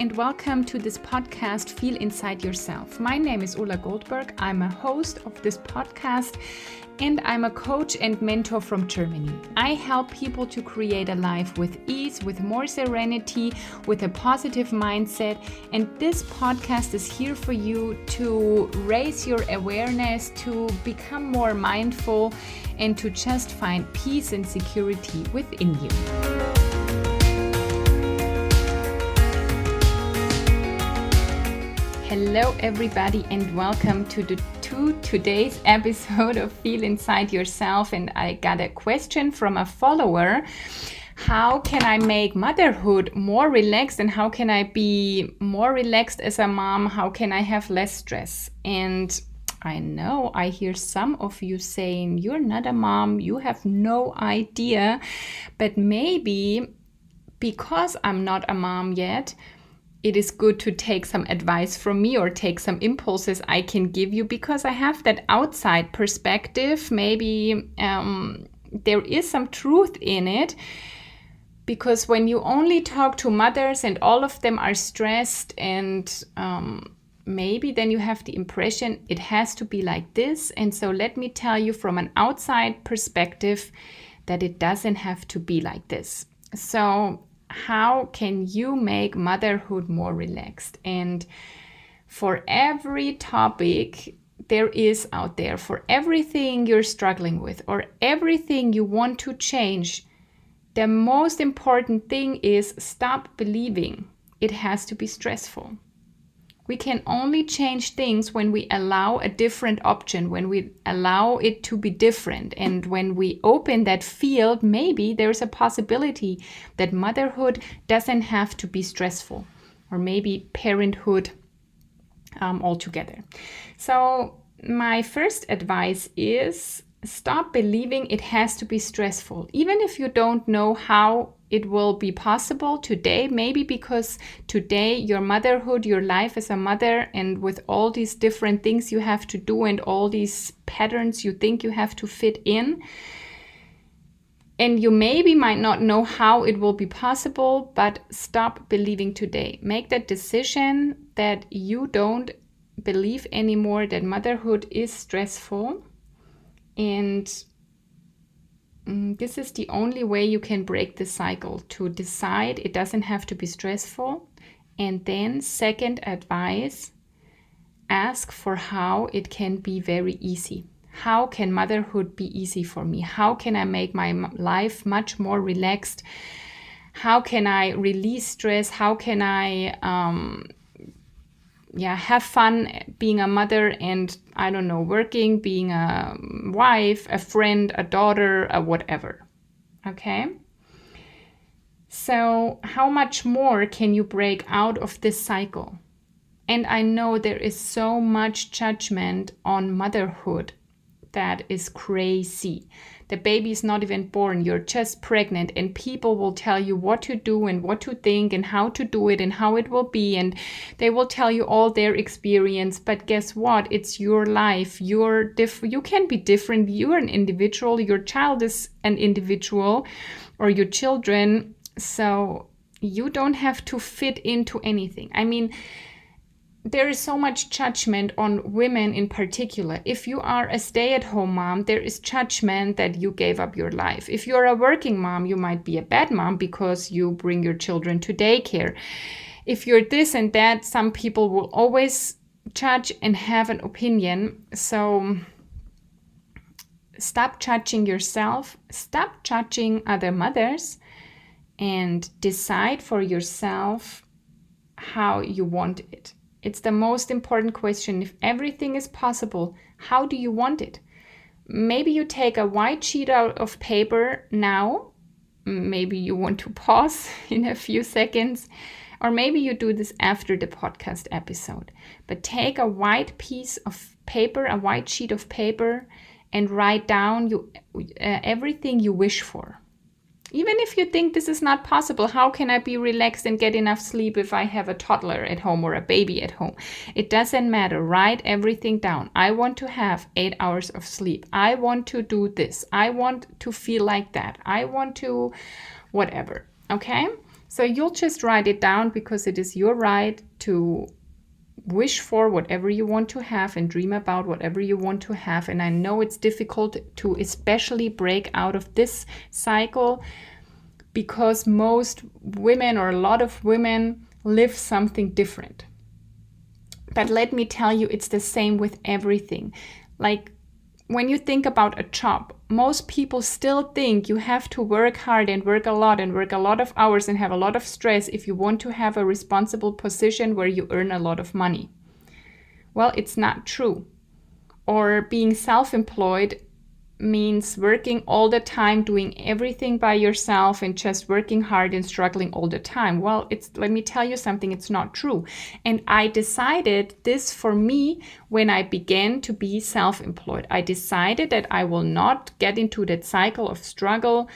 and welcome to this podcast, Feel Inside Yourself. My name is Ulla Goldberg. I'm a host of this podcast and I'm a coach and mentor from Germany. I help people to create a life with ease, with more serenity, with a positive mindset. And this podcast is here for you to raise your awareness, to become more mindful, and to just find peace and security within you. Hello everybody and welcome to today's episode of Feel Inside Yourself. And I got a question from a follower. How can I make motherhood more relaxed and how can I be more relaxed as a mom? How can I have less stress? And I know I hear some of you saying you're not a mom, you have no idea, but maybe because I'm not a mom yet, it is good to take some advice from me or take some impulses I can give you because I have that outside perspective. Maybe there is some truth in it, because when you only talk to mothers and all of them are stressed and maybe then you have the impression it has to be like this. And so let me tell you from an outside perspective that it doesn't have to be like this. So how can you make motherhood more relaxed? And for every topic there is out there, for everything you're struggling with or everything you want to change, the most important thing is stop believing it has to be stressful. We can only change things when we allow a different option, when we allow it to be different. And when we open that field, maybe there's a possibility that motherhood doesn't have to be stressful, or maybe parenthood altogether. So my first advice is stop believing it has to be stressful. Even if you don't know how it will be possible today, maybe because today your motherhood, your life as a mother, and with all these different things you have to do and all these patterns you think you have to fit in, and you maybe might not know how it will be possible, but stop believing today. Make that decision that you don't believe anymore that motherhood is stressful. And this is the only way you can break the cycle, to decide it doesn't have to be stressful. And then second advice, ask for how it can be very easy. How can motherhood be easy for me? How can I make my life much more relaxed? How can I release stress? How can I have fun being a mother and, I don't know, working, being a wife, a friend, a daughter, a whatever. Okay? So how much more can you break out of this cycle? And I know there is so much judgment on motherhood that is crazy. The baby is not even born, you're just pregnant, and people will tell you what to do and what to think and how to do it and how it will be, and they will tell you all their experience. But guess what? It's your life. You can be different. You're an individual. Your child is an individual, or your children. So you don't have to fit into anything. I mean, there is so much judgment on women in particular. If you are a stay-at-home mom, there is judgment that you gave up your life. If you're a working mom, you might be a bad mom because you bring your children to daycare. If you're this and that, some people will always judge and have an opinion. So stop judging yourself, stop judging other mothers, and decide for yourself how you want it. It's the most important question. If everything is possible, how do you want it? Maybe you take a white sheet out of paper now. Maybe you want to pause in a few seconds. Or maybe you do this after the podcast episode. But take a white piece of paper, a white sheet of paper, and write down everything you wish for. Even if you think this is not possible, how can I be relaxed and get enough sleep if I have a toddler at home or a baby at home? It doesn't matter. Write everything down. I want to have 8 hours of sleep. I want to do this. I want to feel like that. I want to whatever. Okay? So you'll just write it down because it is your right to wish for whatever you want to have and dream about whatever you want to have. And I know it's difficult to especially break out of this cycle because most women, or a lot of women, live something different. But let me tell you, it's the same with everything. Like when you think about a job, most people still think you have to work hard and work a lot of hours and have a lot of stress if you want to have a responsible position where you earn a lot of money. Well, it's not true. Or being self-employed means working all the time, doing everything by yourself and just working hard and struggling all the time. Well, let me tell you something, it's not true. And I decided this for me when I began to be self-employed. I decided that I will not get into that cycle of struggle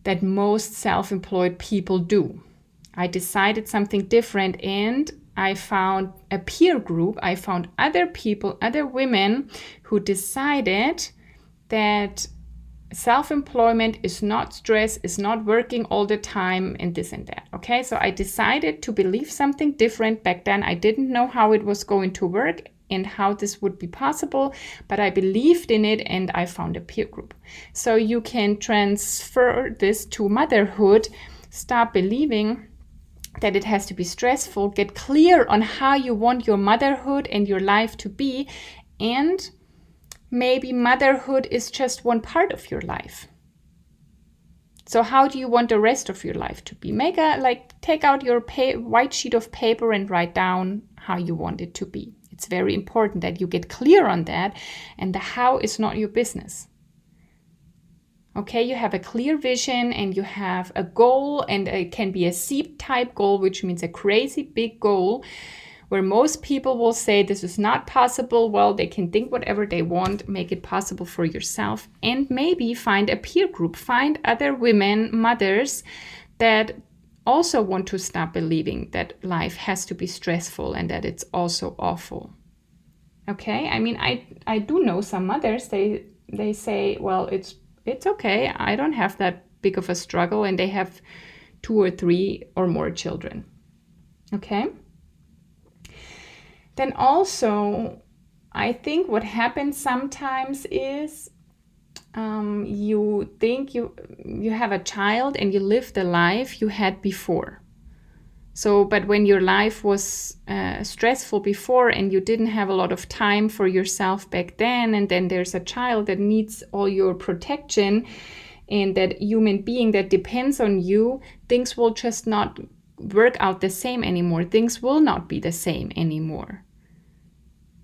that most self-employed people do. I decided something different, and I found a peer group. I found other people, other women who decided that self-employment is not stress, is not working all the time and this and that. Okay, so I decided to believe something different. Back then, I didn't know how it was going to work and how this would be possible, but I believed in it and I found a peer group. So you can transfer this to motherhood. Stop believing that it has to be stressful. Get clear on how you want your motherhood and your life to be, and maybe motherhood is just one part of your life. So how do you want the rest of your life to be? Take out your white sheet of paper and write down how you want it to be. It's very important that you get clear on that, and the how is not your business. Okay, you have a clear vision and you have a goal, and it can be a Sept type goal, which means a crazy big goal, where most people will say this is not possible. Well, they can think whatever they want, make it possible for yourself, and maybe find a peer group, find other women, mothers that also want to stop believing that life has to be stressful and that it's also awful. Okay, I mean, I do know some mothers, they say, well, it's okay, I don't have that big of a struggle, and they have 2 or 3 or more children. Okay? Then also, I think what happens sometimes is you think you have a child and you live the life you had before. So, but when your life was stressful before and you didn't have a lot of time for yourself back then, and then there's a child that needs all your protection and that human being that depends on you, things will just not work out the same anymore. Things will not be the same anymore.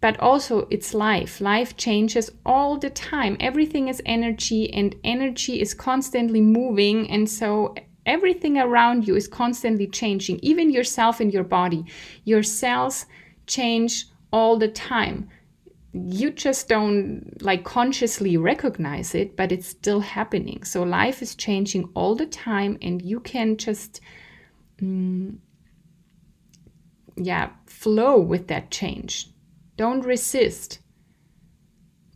But also it's life. Life changes all the time. Everything is energy, and energy is constantly moving. And so everything around you is constantly changing, even yourself and your body. Your cells change all the time. You just don't consciously recognize it, but it's still happening. So life is changing all the time, and you can just flow with that change. Don't resist.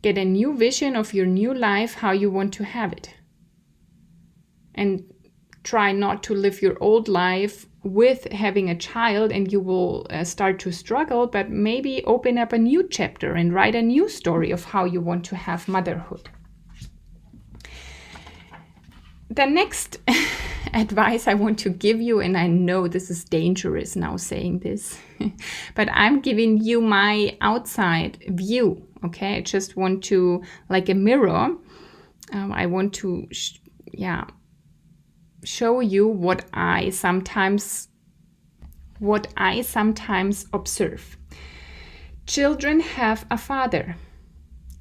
Get a new vision of your new life, how you want to have it. And try not to live your old life with having a child, and you will start to struggle, but maybe open up a new chapter and write a new story of how you want to have motherhood. The next advice I want to give you, and I know this is dangerous now saying this, but I'm giving you my outside view, okay? I just want to, like a mirror, I want to, show you what I sometimes observe. Children have a father.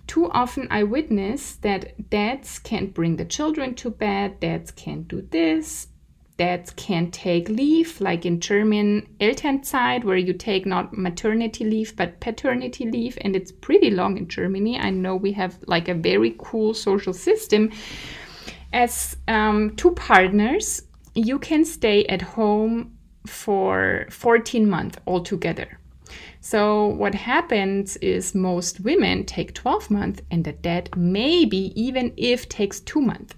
Too often I witness that dads can't bring the children to bed, dads can't do this, dads can't take leave, like in German Elternzeit, where you take not maternity leave but paternity leave, and it's pretty long in Germany. I know we have a very cool social system. As 2 partners, you can stay at home for 14 months altogether. So what happens is most women take 12 months and the dad maybe even if takes 2 months.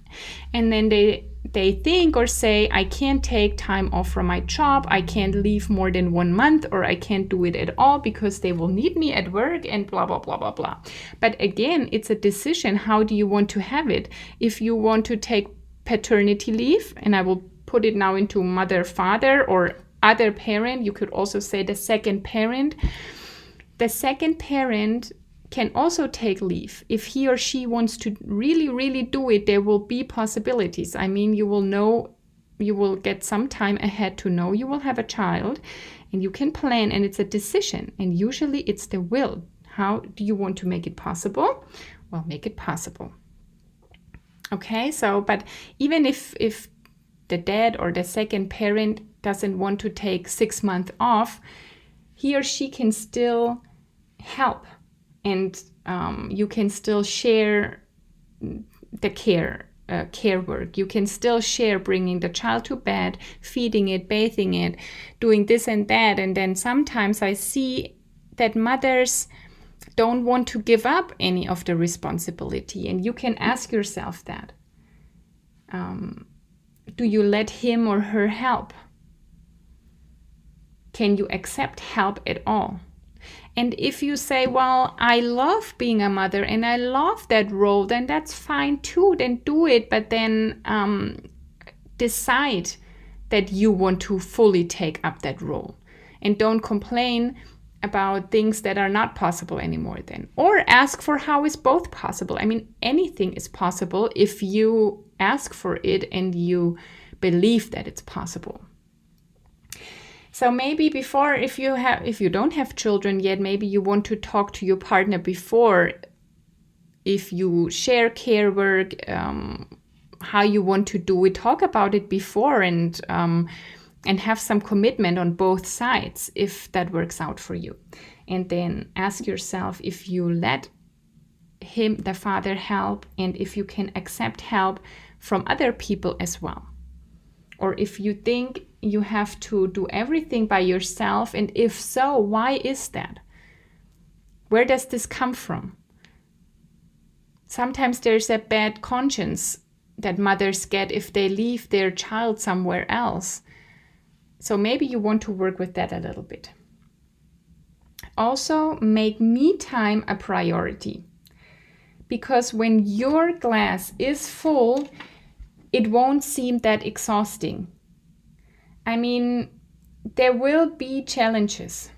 And then they think or say, I can't take time off from my job, I can't leave more than 1 month, or I can't do it at all because they will need me at work and blah, blah, blah, blah, blah. But again, it's a decision. How do you want to have it? If you want to take paternity leave, and I will put it now into mother, father, or other parent, you could also say the second parent. The second parent can also take leave. If he or she wants to really, really do it, there will be possibilities. I mean, you will know, you will get some time ahead to know you will have a child, and you can plan, and it's a decision. And usually it's the will. How do you want to make it possible? Well, make it possible. Okay, so, but even if the dad or the second parent doesn't want to take 6 months off, he or she can still help, and you can still share the care work. You can still share bringing the child to bed, feeding it, bathing it, doing this and that. And then sometimes I see that mothers don't want to give up any of the responsibility, and you can ask yourself that. Do you let him or her help? Can you accept help at all? And if you say, well, I love being a mother and I love that role, then that's fine too, then do it. But then decide that you want to fully take up that role. And don't complain about things that are not possible anymore then. Or ask for how is both possible. I mean, anything is possible if you ask for it and you believe that it's possible. So maybe before, if you don't have children yet, maybe you want to talk to your partner before, if you share care work, how you want to do it, talk about it before, and have some commitment on both sides if that works out for you. And then ask yourself if you let him, the father, help, and if you can accept help from other people as well. Or if you think you have to do everything by yourself, and if so, why is that? Where does this come from? Sometimes there's a bad conscience that mothers get if they leave their child somewhere else. So maybe you want to work with that a little bit. Also, make me time a priority. Because when your glass is full, it won't seem that exhausting. I mean, there will be challenges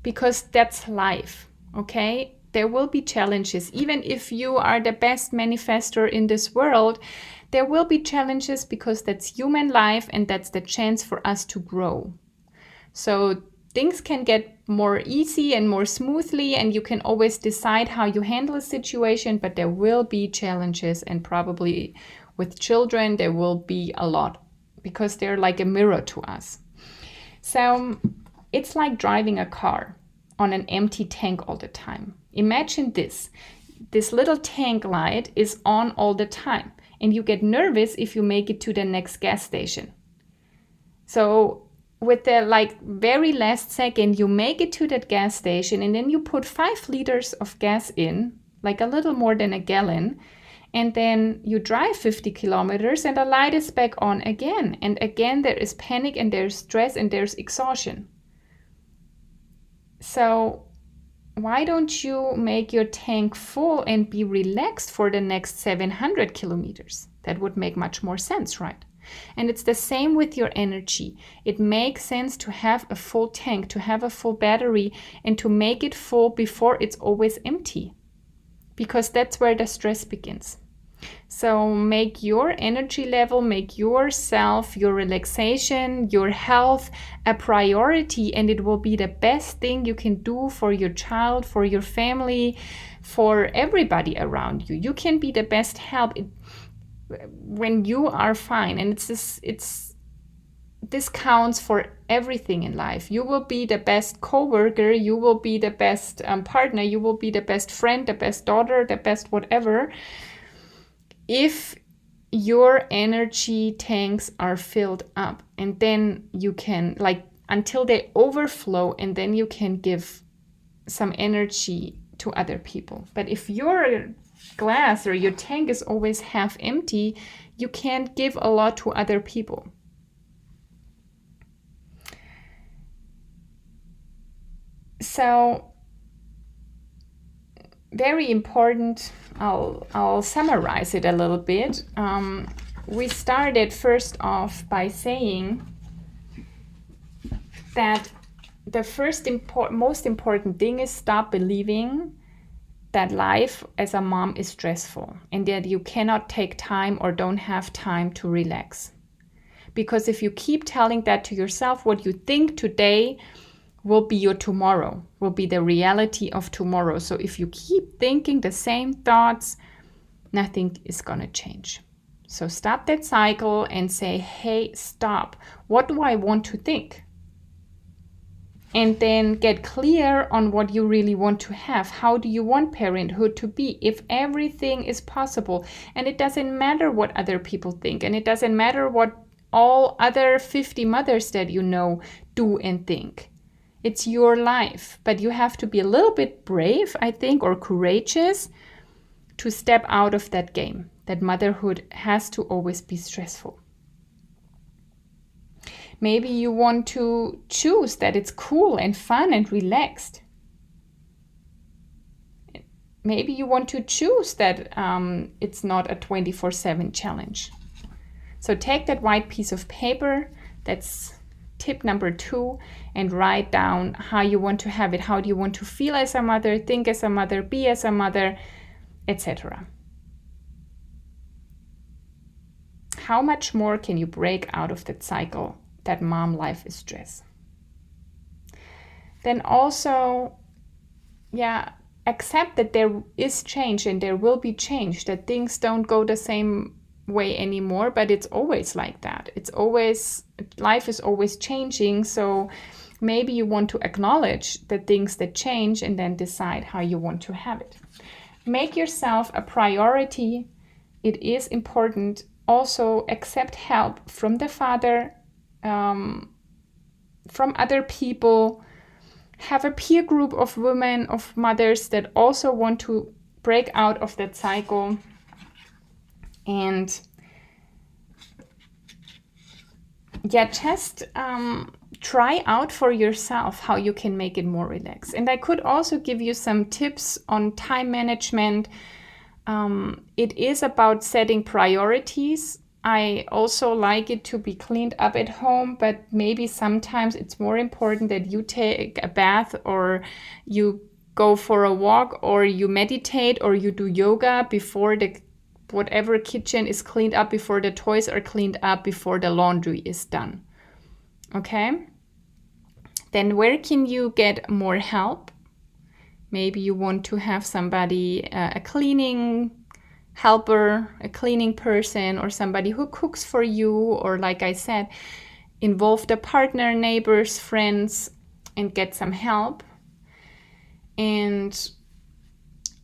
because that's life, okay? There will be challenges. Even if you are the best manifestor in this world, there will be challenges because that's human life and that's the chance for us to grow. So things can get more easy and more smoothly, and you can always decide how you handle a situation, but there will be challenges, and probably with children, there will be a lot because they're like a mirror to us. So it's like driving a car on an empty tank all the time. Imagine this little tank light is on all the time, and you get nervous if you make it to the next gas station. So with the very last second, you make it to that gas station, and then you put 5 liters of gas in, like a little more than a gallon, and then you drive 50 kilometers and the light is back on again. And again, there is panic and there's stress and there's exhaustion. So why don't you make your tank full and be relaxed for the next 700 kilometers? That would make much more sense, right? And it's the same with your energy. It makes sense to have a full tank, to have a full battery, and to make it full before it's always empty, because that's where the stress begins. So make your energy level, make yourself, your relaxation, your health a priority, and it will be the best thing you can do for your child, for your family, for everybody around you. You can be the best help when you are fine, and this counts for everything in life. You will be the best coworker, you will be the best partner, you will be the best friend, the best daughter, the best whatever, if your energy tanks are filled up. And then you can, until they overflow, and then you can give some energy to other people. But if your glass or your tank is always half empty, you can't give a lot to other people. So very important, I'll summarize it a little bit. We started first off by saying that the most important thing is stop believing that life as a mom is stressful and that you cannot take time or don't have time to relax. Because if you keep telling that to yourself, what you think today will be your tomorrow, will be the reality of tomorrow. So if you keep thinking the same thoughts, nothing is gonna change. So stop that cycle and say, hey, stop. What do I want to think? And then get clear on what you really want to have. How do you want parenthood to be? If everything is possible, and it doesn't matter what other people think, and it doesn't matter what all other 50 mothers that you know do and think. It's your life, but you have to be a little bit brave, I think, or courageous to step out of that game, that motherhood has to always be stressful. Maybe you want to choose that it's cool and fun and relaxed. Maybe you want to choose that it's not a 24/7 challenge. So take that white piece of paper, that's tip number 2, and write down how you want to have it. How do you want to feel as a mother, think as a mother, be as a mother, etc. How much more can you break out of that cycle that mom life is stress? Then also, accept that there is change and there will be change, that things don't go the same way anymore, but it's always like that. Life is always changing. So maybe you want to acknowledge the things that change and then decide how you want to have it. Make yourself a priority. It is important. Also accept help from the father, from other people. Have a peer group of women, of mothers that also want to break out of that cycle. And just try out for yourself how you can make it more relaxed. And I could also give you some tips on time management. It is about setting priorities. I also like it to be cleaned up at home, but maybe sometimes it's more important that you take a bath or you go for a walk or you meditate or you do yoga before whatever kitchen is cleaned up, before the toys are cleaned up, before the laundry is done. Okay? Then where can you get more help? Maybe you want to have somebody, a cleaning helper, a cleaning person, or somebody who cooks for you, or like I said, involve the partner, neighbors, friends, and get some help. And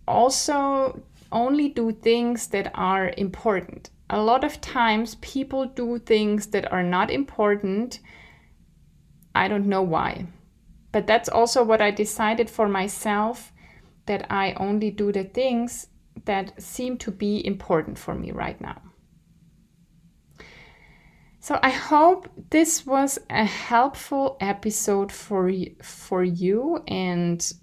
also only do things that are important. A lot of times people do things that are not important. I don't know why. But that's also what I decided for myself, that I only do the things that seem to be important for me right now. So I hope this was a helpful episode for you, and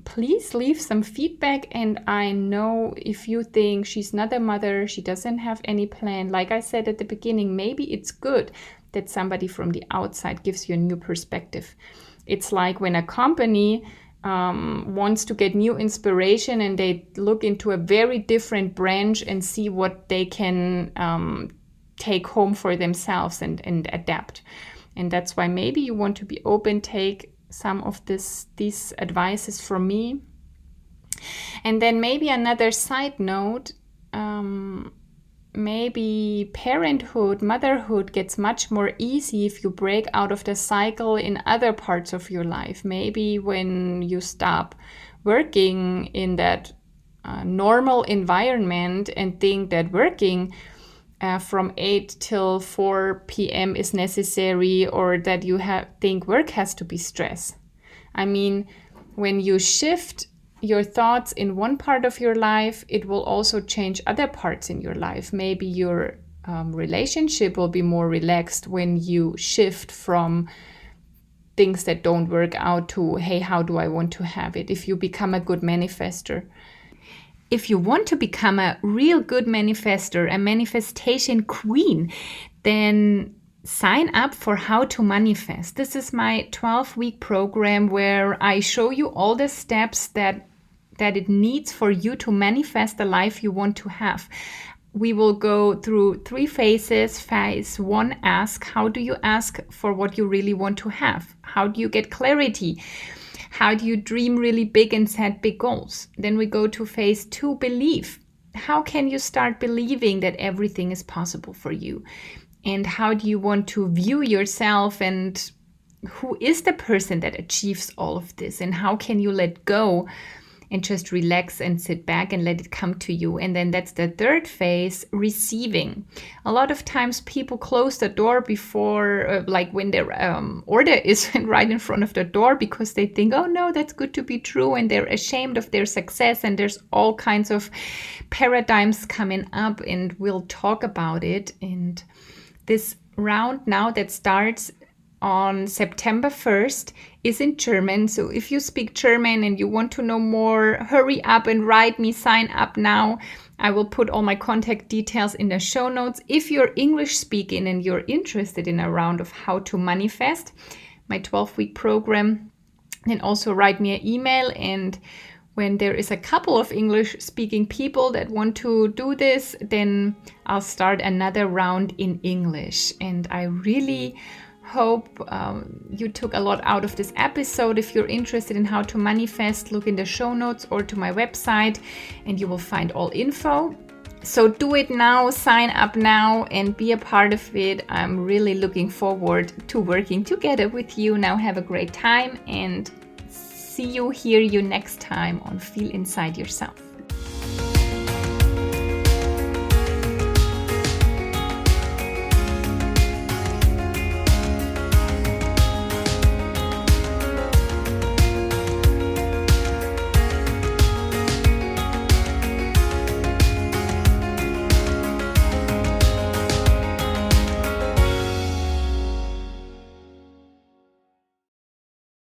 please leave some feedback. And I know if you think she's not a mother, she doesn't have any plan, like I said at the beginning, maybe it's good that somebody from the outside gives you a new perspective. It's like when a company wants to get new inspiration and they look into a very different branch and see what they can take home for themselves and adapt. And that's why maybe you want to be open, take some of these advices from me. And then maybe another side note, maybe parenthood, motherhood gets much more easy if you break out of the cycle in other parts of your life. Maybe when you stop working in that normal environment and think that working from 8 till 4 p.m. is necessary, or that you think work has to be stress. I mean, when you shift your thoughts in one part of your life, it will also change other parts in your life. Maybe your relationship will be more relaxed when you shift from things that don't work out to, hey, how do I want to have it? If you become a good manifester. If you want to become a real good manifester, a manifestation queen, then sign up for How to Manifest. This is my 12-week program where I show you all the steps that it needs for you to manifest the life you want to have. We will go through 3 phases. Phase 1, ask. How do you ask for what you really want to have? How do you get clarity? How do you dream really big and set big goals? Then we go to phase 2, believe. How can you start believing that everything is possible for you? And how do you want to view yourself, and who is the person that achieves all of this? And how can you let go and just relax and sit back and let it come to you? And then that's the 3rd phase, receiving. A lot of times people close the door before, like when their order is right in front of the door, because they think, oh no, that's good to be true. And they're ashamed of their success. And there's all kinds of paradigms coming up, and we'll talk about it. And this round now that starts on September 1st is in German. So if you speak German and you want to know more, hurry up and write me, sign up now. I will put all my contact details in the show notes. If you're English speaking and you're interested in a round of How to Manifest, my 12-week program, then also write me an email. And when there is a couple of English speaking people that want to do this, then I'll start another round in English. And I really hope you took a lot out of this episode. If you're interested in How to Manifest, look in the show notes or to my website and you will find all info. So do it now, sign up now and be a part of it. I'm really looking forward to working together with you. Now have a great time and hear you next time on Feel Inside Yourself.